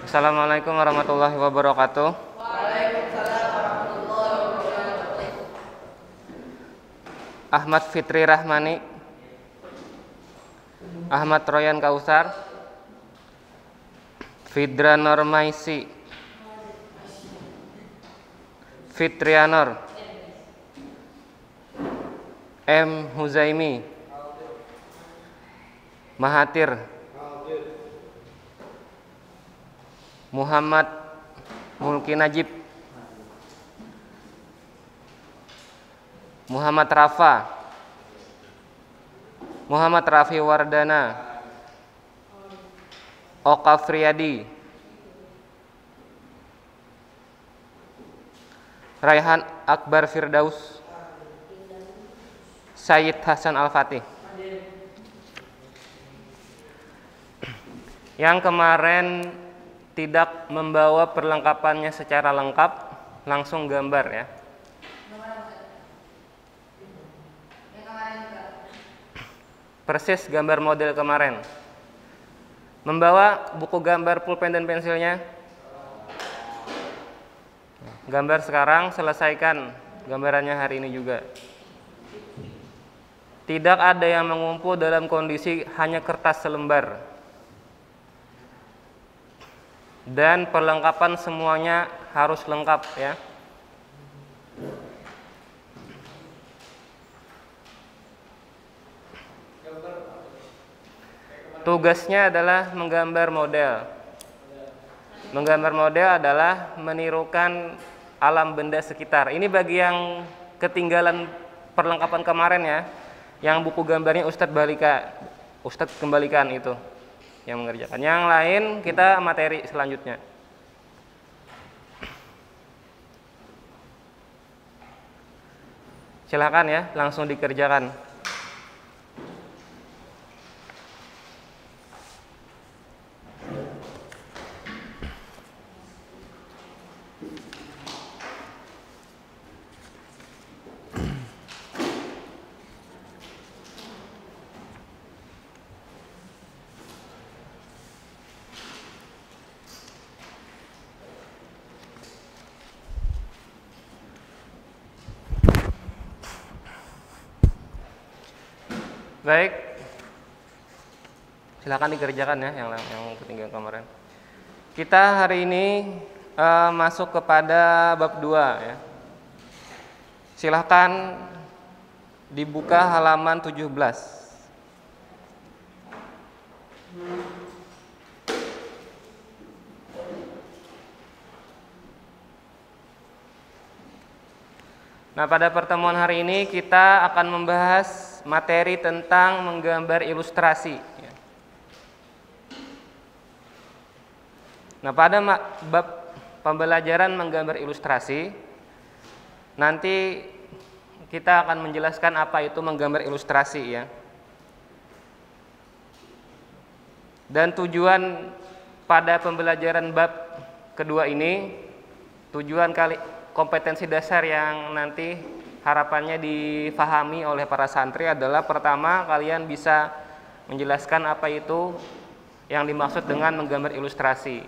Assalamualaikum warahmatullahi wabarakatuh. Waalaikumsalam warahmatullahi wabarakatuh. Ahmad Fitri Rahmani, Ahmad Royan Kausar, Fidra Normaisi, Fitrianor, M. Huzaimi, Mahathir, Muhammad Mulki Najib, Muhammad Rafa, Muhammad Rafi Wardana, Oka Friyadi, Raihan Akbar Firdaus, Sayyid Hasan Al-Fatih. Yang kemarin tidak membawa perlengkapannya secara lengkap, langsung gambar ya. Persis gambar model kemarin. Membawa buku gambar pulpen dan pensilnya. Gambar sekarang, selesaikan gambarannya hari ini juga. Tidak ada yang mengumpul dalam kondisi hanya kertas selembar. Dan perlengkapan semuanya harus lengkap ya. Tugasnya adalah menggambar model. Menggambar model adalah menirukan alam benda sekitar. Ini bagi yang ketinggalan perlengkapan kemarin ya. Yang buku gambarnya Ustadz kembalikan itu yang mengerjakan. Yang lain kita materi selanjutnya. Silakan ya, langsung dikerjakan. Baik, silakan dikerjakan ya yang ketinggalan kemarin. Kita hari ini masuk kepada bab 2 ya. Silahkan dibuka halaman 17. Nah, pada pertemuan hari ini kita akan membahas materi tentang menggambar ilustrasi. Nah, pada bab pembelajaran menggambar ilustrasi, nanti kita akan menjelaskan apa itu menggambar ilustrasi ya. Dan tujuan pada pembelajaran bab kedua ini, tujuan kompetensi dasar yang nanti harapannya difahami oleh para santri adalah pertama, kalian bisa menjelaskan apa itu yang dimaksud dengan menggambar ilustrasi.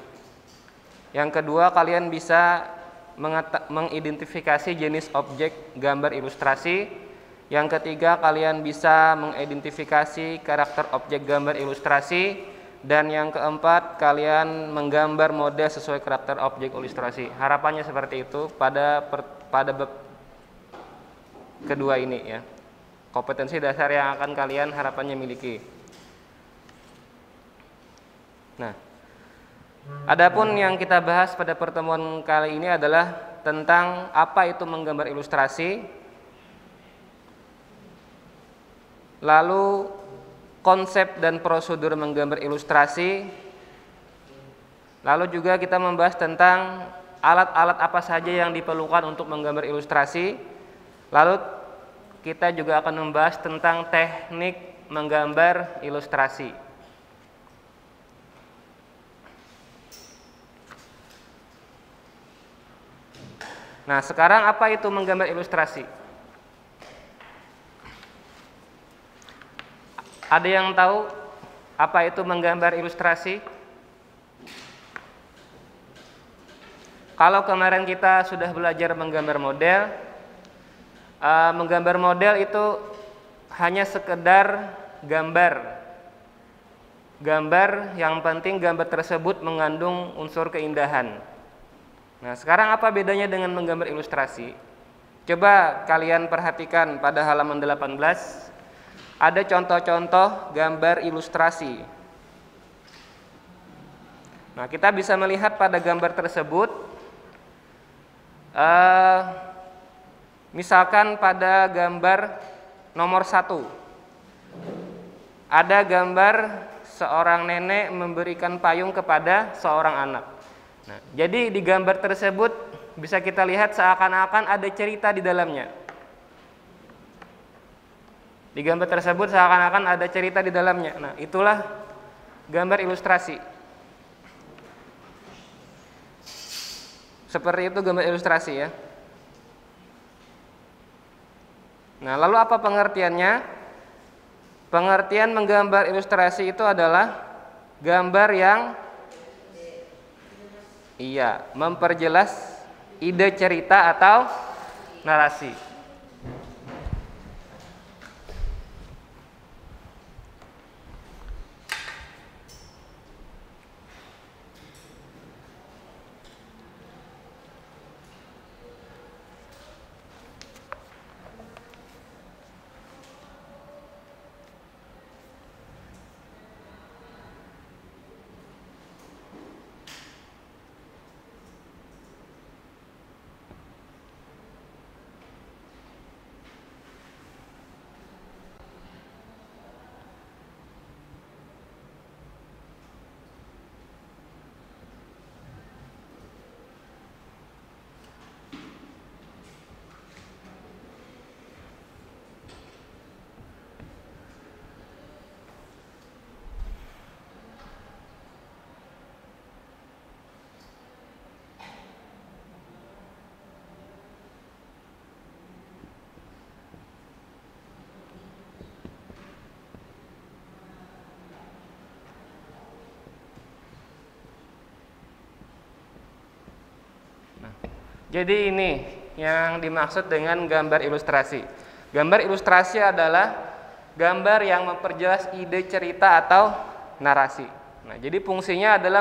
Yang kedua, kalian bisa mengidentifikasi jenis objek gambar ilustrasi. Yang ketiga, kalian bisa mengidentifikasi karakter objek gambar ilustrasi. Dan yang keempat, kalian menggambar model sesuai karakter objek ilustrasi. Harapannya seperti itu pada bab kedua ini ya. Kompetensi dasar yang akan kalian harapannya miliki. Nah, adapun yang kita bahas pada pertemuan kali ini adalah tentang apa itu menggambar ilustrasi, lalu konsep dan prosedur menggambar ilustrasi, lalu juga kita membahas tentang alat-alat apa saja yang diperlukan untuk menggambar ilustrasi, lalu kita juga akan membahas tentang teknik menggambar ilustrasi. Nah, sekarang apa itu menggambar ilustrasi? Ada yang tahu apa itu menggambar ilustrasi? Kalau kemarin kita sudah belajar menggambar model itu hanya sekedar gambar yang penting gambar tersebut mengandung unsur keindahan. Nah, sekarang apa bedanya dengan menggambar ilustrasi? Coba kalian perhatikan pada halaman 18, ada contoh-contoh gambar ilustrasi. Nah, kita bisa melihat pada gambar tersebut, misalkan pada gambar nomor 1, ada gambar seorang nenek memberikan payung kepada seorang anak. Nah, jadi di gambar tersebut bisa kita lihat seakan-akan ada cerita di dalamnya. Di gambar tersebut seakan-akan ada cerita di dalamnya. Nah, itulah gambar ilustrasi. Seperti itu gambar ilustrasi ya. Nah, lalu apa pengertiannya? Pengertian menggambar ilustrasi itu adalah gambar yang memperjelas ide cerita atau narasi. Jadi ini yang dimaksud dengan gambar ilustrasi. Gambar ilustrasi adalah gambar yang memperjelas ide cerita atau narasi. Nah, jadi fungsinya adalah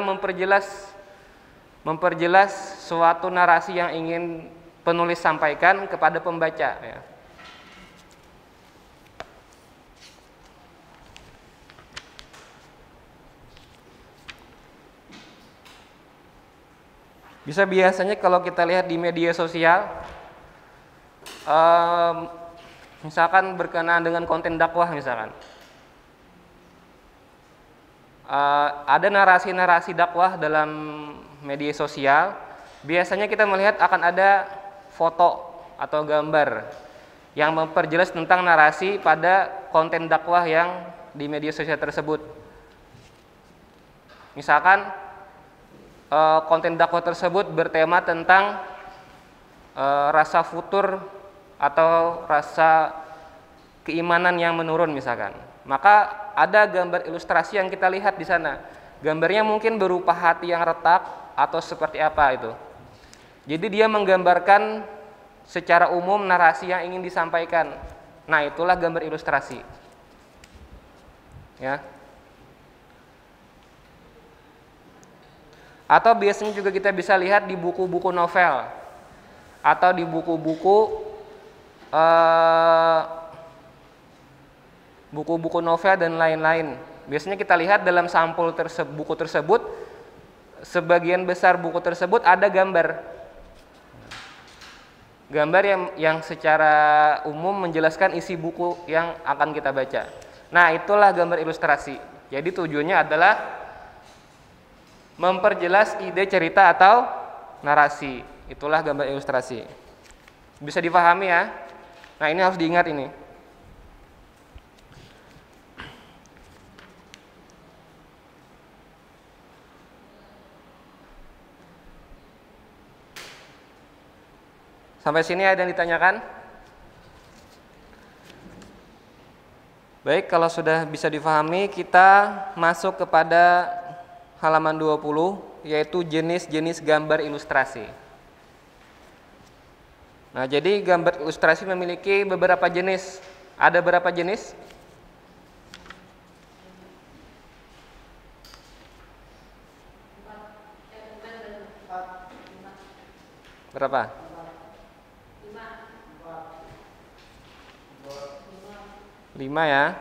memperjelas suatu narasi yang ingin penulis sampaikan kepada pembaca ya. Biasanya kalau kita lihat di media sosial, misalkan berkenaan dengan konten dakwah misalkan, ada narasi-narasi dakwah dalam media sosial. Biasanya kita melihat akan ada foto atau gambar yang memperjelas tentang narasi pada konten dakwah yang di media sosial tersebut. Misalkan konten dakwah tersebut bertema tentang rasa futur atau rasa keimanan yang menurun misalkan. Maka ada gambar ilustrasi yang kita lihat di sana. Gambarnya mungkin berupa hati yang retak atau seperti apa itu. Jadi dia menggambarkan secara umum narasi yang ingin disampaikan. Nah, itulah gambar ilustrasi. Ya. Atau biasanya juga kita bisa lihat di buku-buku novel atau di buku-buku novel dan lain-lain. Biasanya kita lihat dalam sampul buku tersebut, sebagian besar buku tersebut ada gambar yang secara umum menjelaskan isi buku yang akan kita baca. Nah, itulah gambar ilustrasi. Jadi tujuannya adalah memperjelas ide cerita atau narasi. Itulah gambar ilustrasi. Bisa dipahami ya? Nah, ini harus diingat ini. Sampai sini ada yang ditanyakan? Baik, kalau sudah bisa dipahami, kita masuk kepada halaman 20, yaitu jenis-jenis gambar ilustrasi. Nah, jadi gambar ilustrasi memiliki beberapa jenis. Ada berapa jenis? Berapa? 5 ya.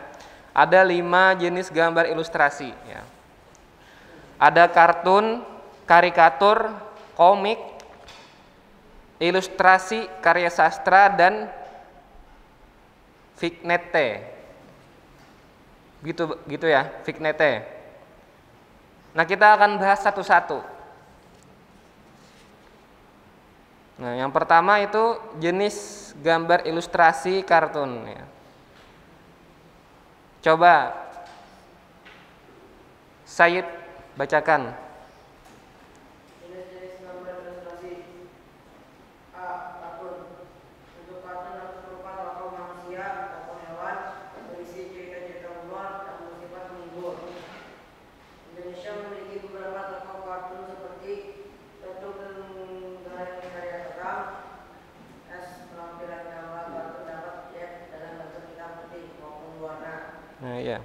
Ada 5 jenis gambar ilustrasi ya. Ada kartun, karikatur, komik, ilustrasi, karya sastra, dan vignette. Gitu ya, vignette. Nah, kita akan bahas satu-satu. Nah, yang pertama itu jenis gambar ilustrasi kartun ya. Coba Sayyid bacakan. Jenis-jenis gambar ilustrasi. A. Kartun. Untuk kartun harus berupa tokoh manusia atau hewan berisi cerita-cerita humor yang bersifat menghibur. Indonesia memiliki beberapa tokoh kartun seperti bentuk dan karya terang. S. Penampilan gambar kartun dapat dilihat dalam bentuk hitam putih maupun warna. Nah, iya.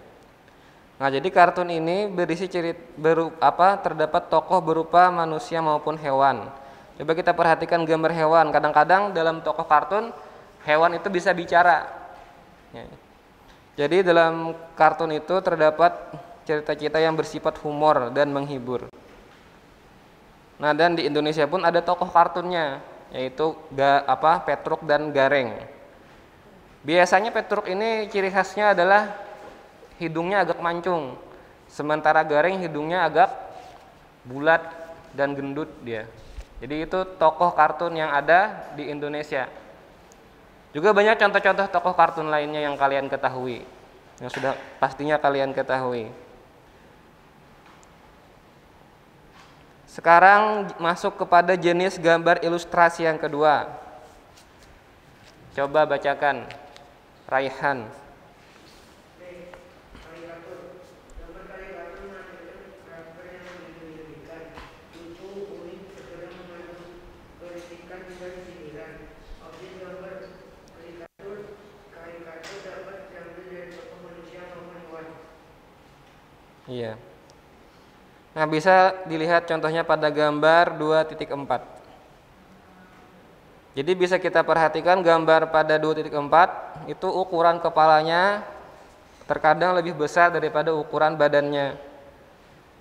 Nah, jadi kartun ini berisi terdapat tokoh berupa manusia maupun hewan. Coba kita perhatikan gambar hewan. Kadang-kadang dalam tokoh kartun hewan itu bisa bicara. Ya. Jadi dalam kartun itu terdapat cerita-cerita yang bersifat humor dan menghibur. Nah, dan di Indonesia pun ada tokoh kartunnya, yaitu Petruk dan Gareng. Biasanya Petruk ini ciri khasnya adalah hidungnya agak mancung, sementara Gareng hidungnya agak bulat dan gendut dia. Jadi itu tokoh kartun yang ada di Indonesia. Juga banyak contoh-contoh tokoh kartun lainnya yang kalian ketahui, yang sudah pastinya kalian ketahui. Sekarang masuk kepada jenis gambar ilustrasi yang kedua. Coba bacakan, Raihan. Iya. Nah, bisa dilihat contohnya pada gambar 2.4. Jadi bisa kita perhatikan gambar pada 2.4 itu ukuran kepalanya terkadang lebih besar daripada ukuran badannya.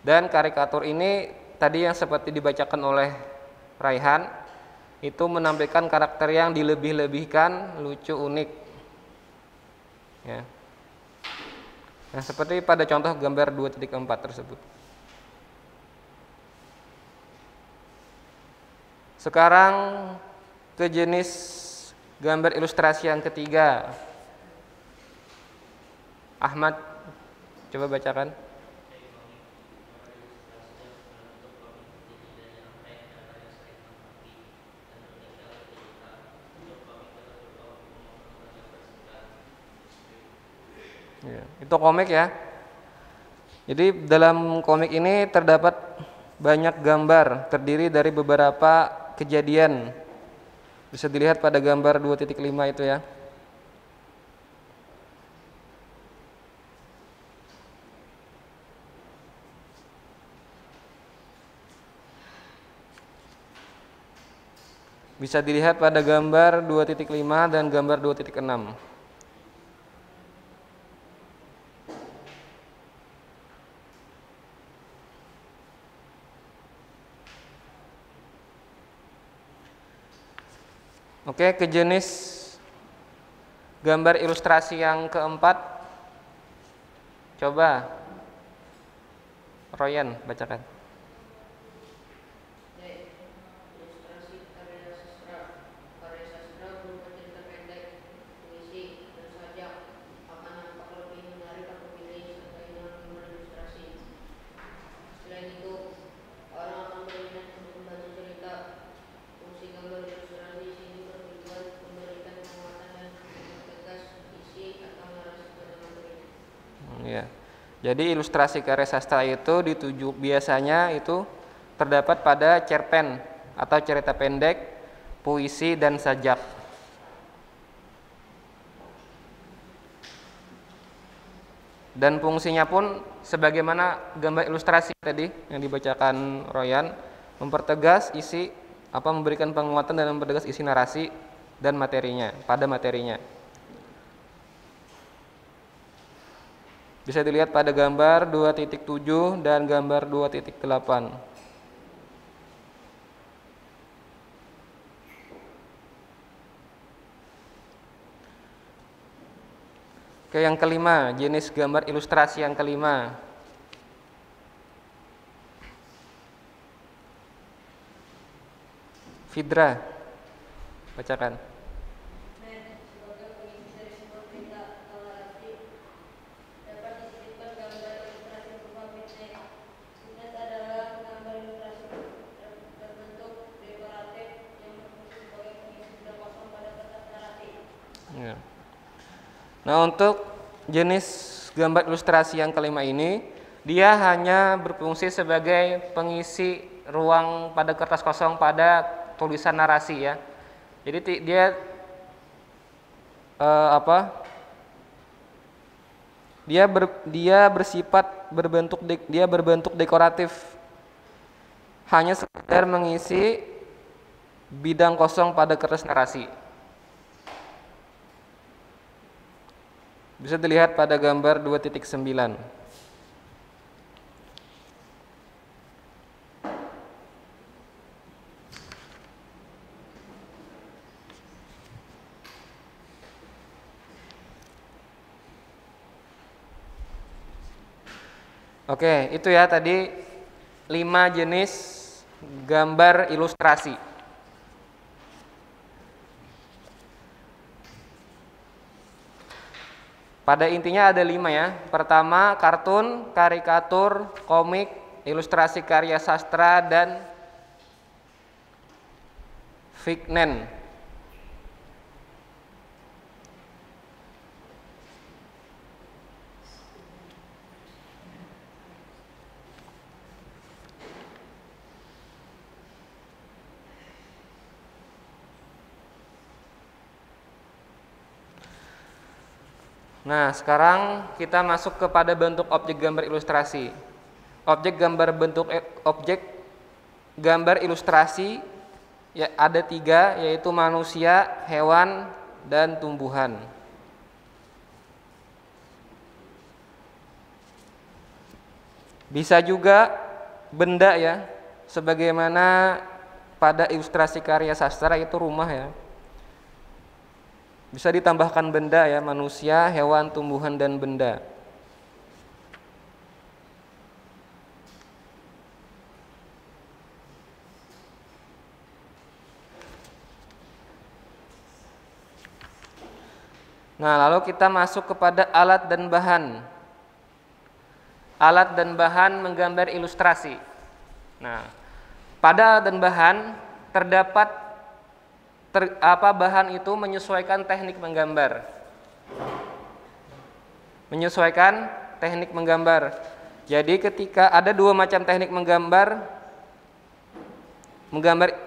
Dan karikatur ini tadi yang seperti dibacakan oleh Raihan itu menampilkan karakter yang dilebih-lebihkan, lucu, unik. Ya. Nah, seperti pada contoh gambar 2.4 tersebut. Sekarang ke jenis gambar ilustrasi yang ketiga. Ahmad, coba bacakan. Ya, itu komik ya. Jadi dalam komik ini terdapat banyak gambar terdiri dari beberapa kejadian. Bisa dilihat pada gambar 2.5 itu ya. Bisa dilihat pada gambar 2.5 dan gambar 2.6. Oke, ke jenis gambar ilustrasi yang keempat. Coba Royan bacakan. Ilustrasi karya sastra. Karya sastra berupa cerita pendek, puisi, dan sajak akan nampak lebih menarik apabila disertai dengan gambar ilustrasi. Selain itu, orang akan berminat untuk membaca cerita. Fungsi gambar ilustrasi di sini bertujuan memberikan penguatan dan mempertegas isi atau narasi pada materi. Ya. Jadi ilustrasi karya sastra itu biasanya itu terdapat pada cerpen atau cerita pendek puisi, dan sajak. Dan fungsinya pun sebagaimana gambar ilustrasi tadi yang dibacakan Royan, mempertegas isi memberikan penguatan dan mempertegas isi narasi dan materinya, pada materinya. Bisa dilihat pada gambar 2.7 dan gambar 2.8. Oke, yang kelima, jenis gambar ilustrasi yang kelima. Fidra, bacakan. Sebagai pengisi dari sebuah berita atau narasi dapat disisipkan gambar ilustrasi berupa vignette. Vignette adalah gambar ilustrasi berbentuk dekoratif yang berfungsi sebagai pengisi bidang kosong pada kertas narasi. Ya. Nah, untuk jenis gambar ilustrasi yang kelima ini, dia hanya berfungsi sebagai pengisi ruang pada kertas kosong pada tulisan narasi ya. Jadi dia dia bersifat berbentuk dekoratif, hanya sekedar mengisi bidang kosong pada kertas narasi. Bisa dilihat pada gambar 2.9. Oke, itu ya tadi 5 jenis gambar ilustrasi. Pada intinya ada 5 ya. Pertama, kartun, karikatur, komik, ilustrasi karya sastra, dan vignette. Nah, sekarang kita masuk kepada bentuk objek gambar ilustrasi. Objek gambar ilustrasi ya ada 3, yaitu manusia, hewan, dan tumbuhan. Bisa juga benda ya, sebagaimana pada ilustrasi karya sastra itu rumah ya. Bisa ditambahkan benda ya, manusia, hewan, tumbuhan, dan benda. Nah, lalu kita masuk kepada alat dan bahan. Alat dan bahan menggambar ilustrasi. Nah, pada alat dan bahan terdapat bahan itu menyesuaikan teknik menggambar. Menyesuaikan teknik menggambar. Jadi ketika ada 2 macam teknik menggambar,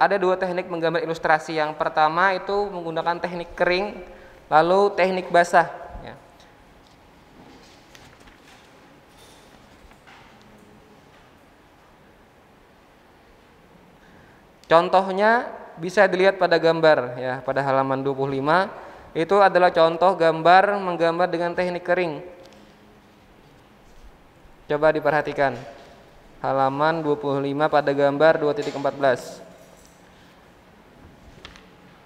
ada 2 teknik menggambar ilustrasi. Yang pertama itu menggunakan teknik kering, lalu teknik basah. Ya. Contohnya bisa dilihat pada gambar ya, pada halaman 25 itu adalah contoh gambar menggambar dengan teknik kering. Coba diperhatikan. Halaman 25 pada gambar 2.14.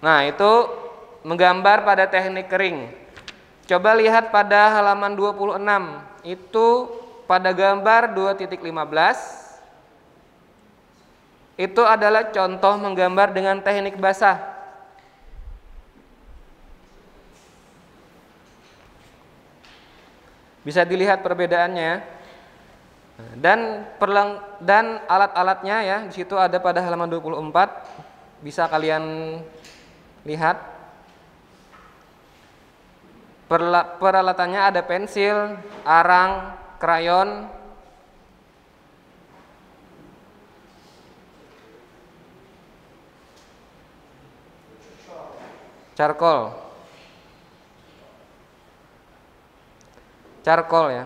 Nah, itu menggambar pada teknik kering. Coba lihat pada halaman 26. Itu pada gambar 2.15. Itu adalah contoh menggambar dengan teknik basah. Bisa dilihat perbedaannya. Dan alat-alatnya ya, di situ ada pada halaman 24. Bisa kalian lihat. Peralatannya ada pensil, arang, krayon, charcoal. Charcoal ya.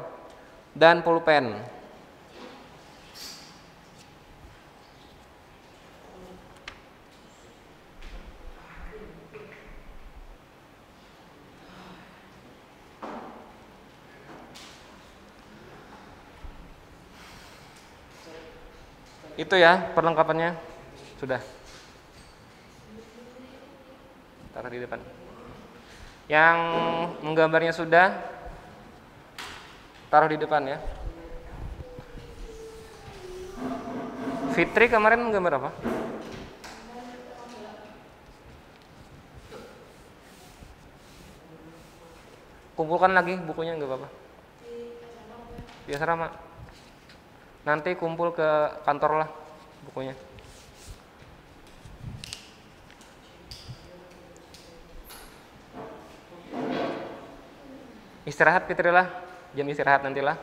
Dan pulpen. Itu ya perlengkapannya. Sudah. Taruh di depan. Yang menggambarnya sudah, taruh di depan ya. Fitri kemarin menggambar apa? Kumpulkan lagi bukunya, nggak apa-apa. Di asrama. Nanti kumpul ke kantor lah bukunya. Istirahat Fitri lah, jam istirahat nantilah.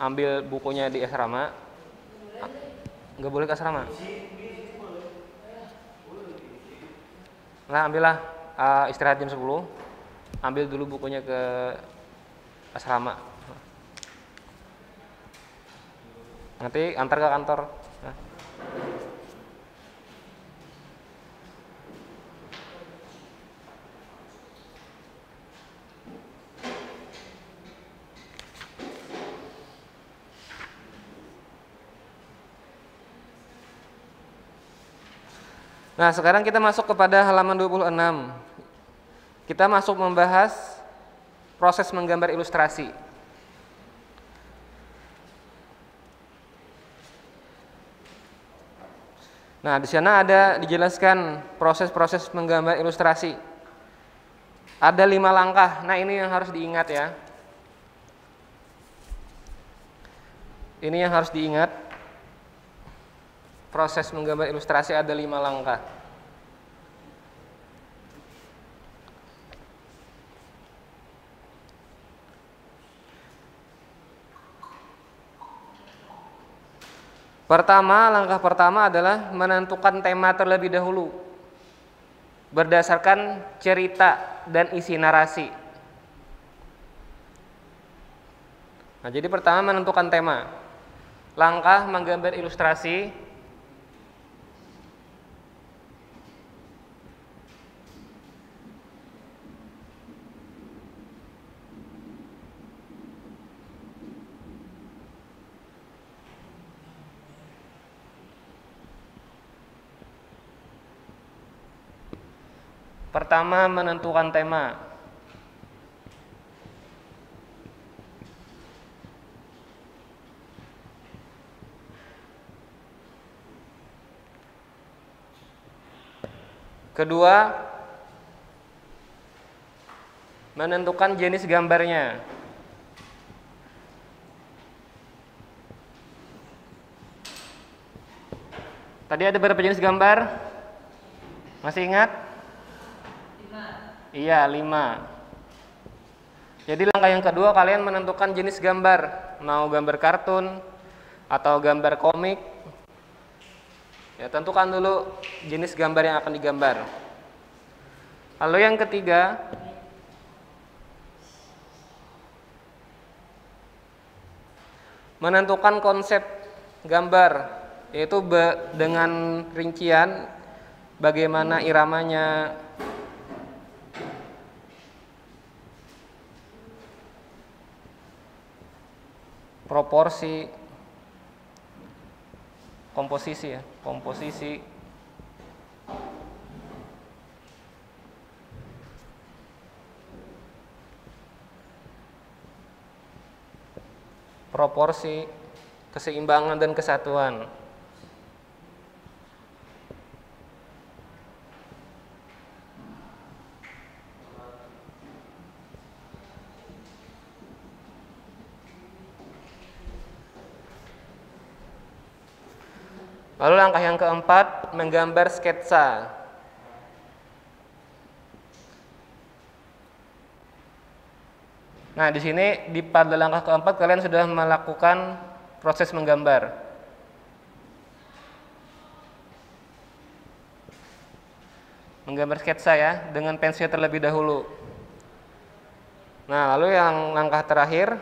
Ambil bukunya di asrama. Nggak boleh ke asrama. Nah, ambillah istirahat jam 10. Ambil dulu bukunya ke asrama. Nanti antar ke kantor. Nah, sekarang kita masuk kepada halaman 26. Kita masuk membahas proses menggambar ilustrasi. Nah, di sana ada dijelaskan proses-proses menggambar ilustrasi. Ada 5 langkah. Nah, ini yang harus diingat ya. Ini yang harus diingat. Proses menggambar ilustrasi ada 5 langkah. Langkah pertama adalah menentukan tema terlebih dahulu berdasarkan cerita dan isi narasi. Nah, jadi pertama menentukan tema. Langkah menggambar ilustrasi. Pertama, menentukan tema. Kedua, menentukan jenis gambarnya. Tadi ada berapa jenis gambar? Masih ingat? 5. Iya, 5. Jadi langkah yang kedua, kalian menentukan jenis gambar. Mau gambar kartun atau gambar komik. Ya, tentukan dulu jenis gambar yang akan digambar. Lalu yang ketiga, menentukan konsep gambar, yaitu dengan rincian bagaimana iramanya, proporsi, komposisi ya, komposisi, proporsi, keseimbangan dan kesatuan. Lalu langkah yang keempat, menggambar sketsa. Nah, di sini pada langkah keempat kalian sudah melakukan proses menggambar. menggambar sketsa ya dengan pensil terlebih dahulu. Nah, lalu yang langkah terakhir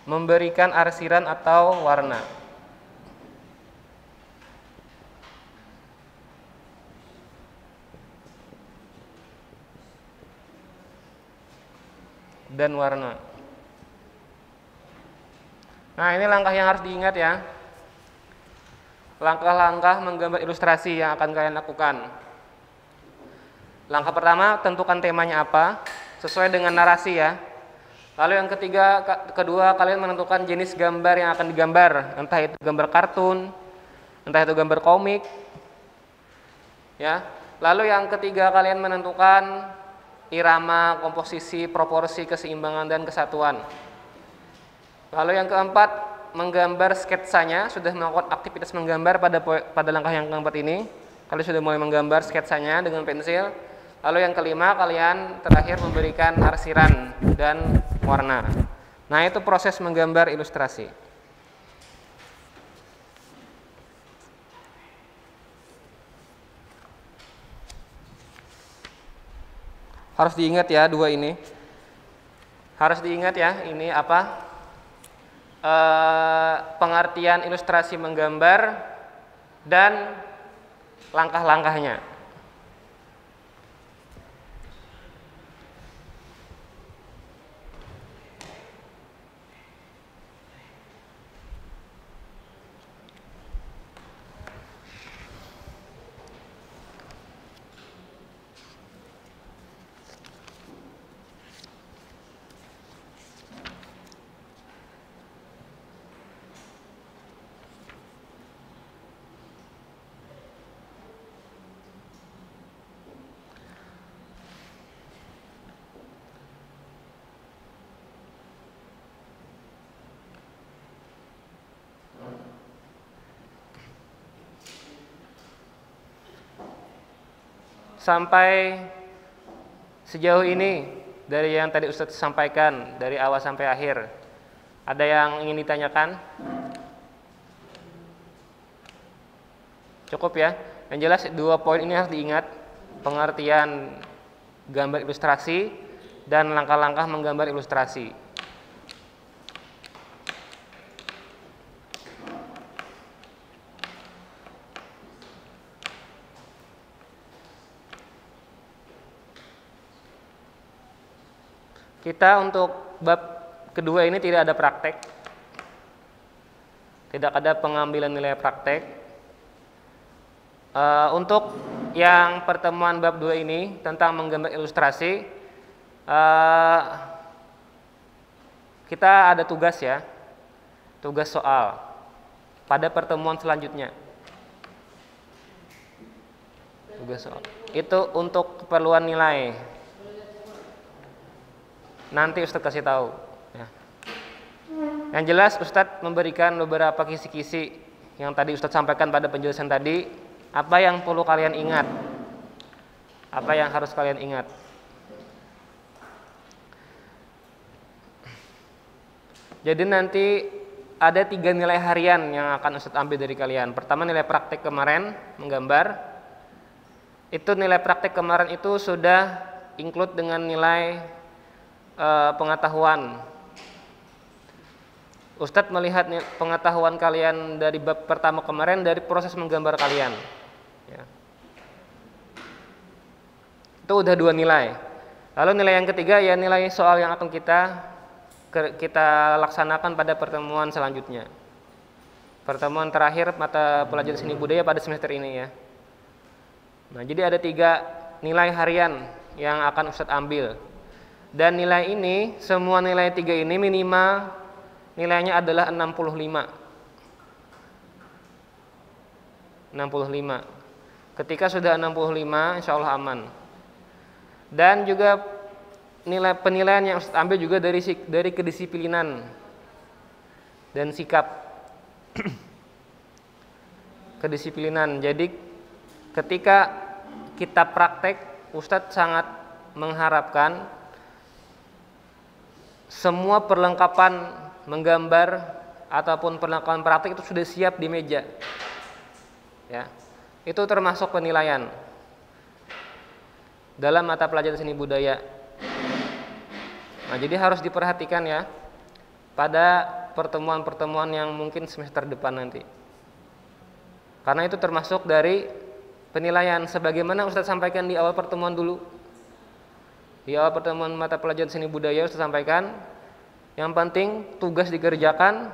memberikan arsiran atau warna. Dan warna. Nah, ini langkah yang harus diingat ya. Langkah-langkah menggambar ilustrasi yang akan kalian lakukan. Langkah pertama, tentukan temanya apa, sesuai dengan narasi ya. Lalu yang kedua, kalian menentukan jenis gambar yang akan digambar, entah itu gambar kartun, entah itu gambar komik, ya. Lalu yang ketiga, kalian menentukan irama, komposisi, proporsi, keseimbangan, dan kesatuan. Lalu yang keempat, menggambar sketsanya. Sudah melakukan aktivitas menggambar pada langkah yang keempat ini. Kalian sudah mulai menggambar sketsanya dengan pensil. Lalu yang kelima, kalian terakhir memberikan arsiran dan warna. Nah, itu proses menggambar ilustrasi. Harus diingat ya dua ini. Harus diingat ya, ini apa? Pengertian ilustrasi menggambar dan langkah-langkahnya. Sampai sejauh ini dari yang tadi Ustadz sampaikan dari awal sampai akhir, ada yang ingin ditanyakan? Cukup ya. Yang jelas dua poin ini harus diingat, pengertian gambar ilustrasi dan langkah-langkah menggambar ilustrasi. Kita untuk bab kedua ini tidak ada praktek, tidak ada pengambilan nilai praktek. Untuk yang pertemuan bab 2 ini tentang menggambar ilustrasi, kita ada tugas ya, tugas soal pada pertemuan selanjutnya. Tugas soal itu untuk keperluan nilai. Nanti Ustadz kasih tahu ya. Yang jelas Ustadz memberikan beberapa kisi-kisi yang tadi Ustadz sampaikan pada penjelasan tadi. Apa yang perlu kalian ingat, apa yang harus kalian ingat. Jadi nanti ada 3 nilai harian yang akan Ustadz ambil dari kalian. Pertama, nilai praktek kemarin menggambar. Itu nilai praktek kemarin itu sudah include dengan nilai pengetahuan. Ustadz melihat pengetahuan kalian dari bab pertama kemarin dari proses menggambar kalian ya. Itu udah 2 nilai. Lalu nilai yang ketiga ya nilai soal yang akan kita laksanakan pada pertemuan selanjutnya. Pertemuan terakhir mata pelajaran seni budaya pada semester ini ya. Nah, jadi ada 3 nilai harian yang akan Ustadz ambil. Dan nilai ini, semua nilai 3 ini minimal nilainya adalah 65. Ketika sudah 65, insya Allah aman. Dan juga penilaian yang Ustadz ambil juga dari kedisiplinan dan sikap. Kedisiplinan. Jadi ketika kita praktek, Ustadz sangat mengharapkan semua perlengkapan menggambar ataupun perlengkapan praktik itu sudah siap di meja. ya. Itu termasuk penilaian dalam mata pelajaran seni budaya. Nah, jadi harus diperhatikan ya pada pertemuan-pertemuan yang mungkin semester depan nanti. Karena itu termasuk dari penilaian sebagaimana Ustadz sampaikan di awal pertemuan dulu. Di awal pertemuan mata pelajaran seni budaya Ustadz sampaikan, yang penting tugas dikerjakan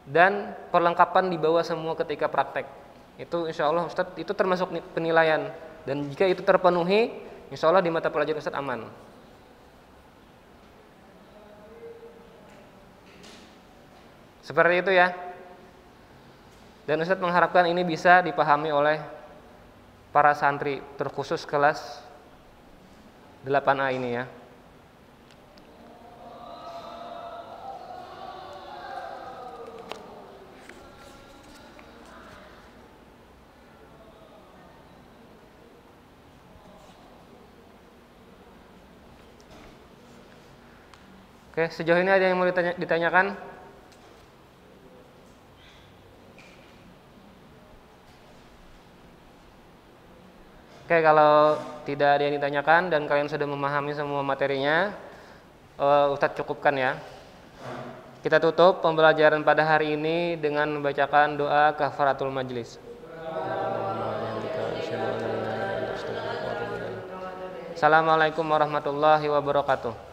dan perlengkapan dibawa semua ketika praktek. Itu insya Allah Ustadz itu termasuk penilaian. Dan jika itu terpenuhi, insya Allah di mata pelajaran Ustadz aman. Seperti itu ya. Dan Ustadz mengharapkan ini bisa dipahami oleh para santri, terkhusus kelas 8A ini ya. Oke, sejauh ini ada yang mau ditanyakan? Oke, kalau tidak ada yang ditanyakan dan kalian sudah memahami semua materinya, Ustadz cukupkan ya. Kita tutup pembelajaran pada hari ini dengan membacakan doa kafaratul majlis. Assalamualaikum warahmatullahi wabarakatuh.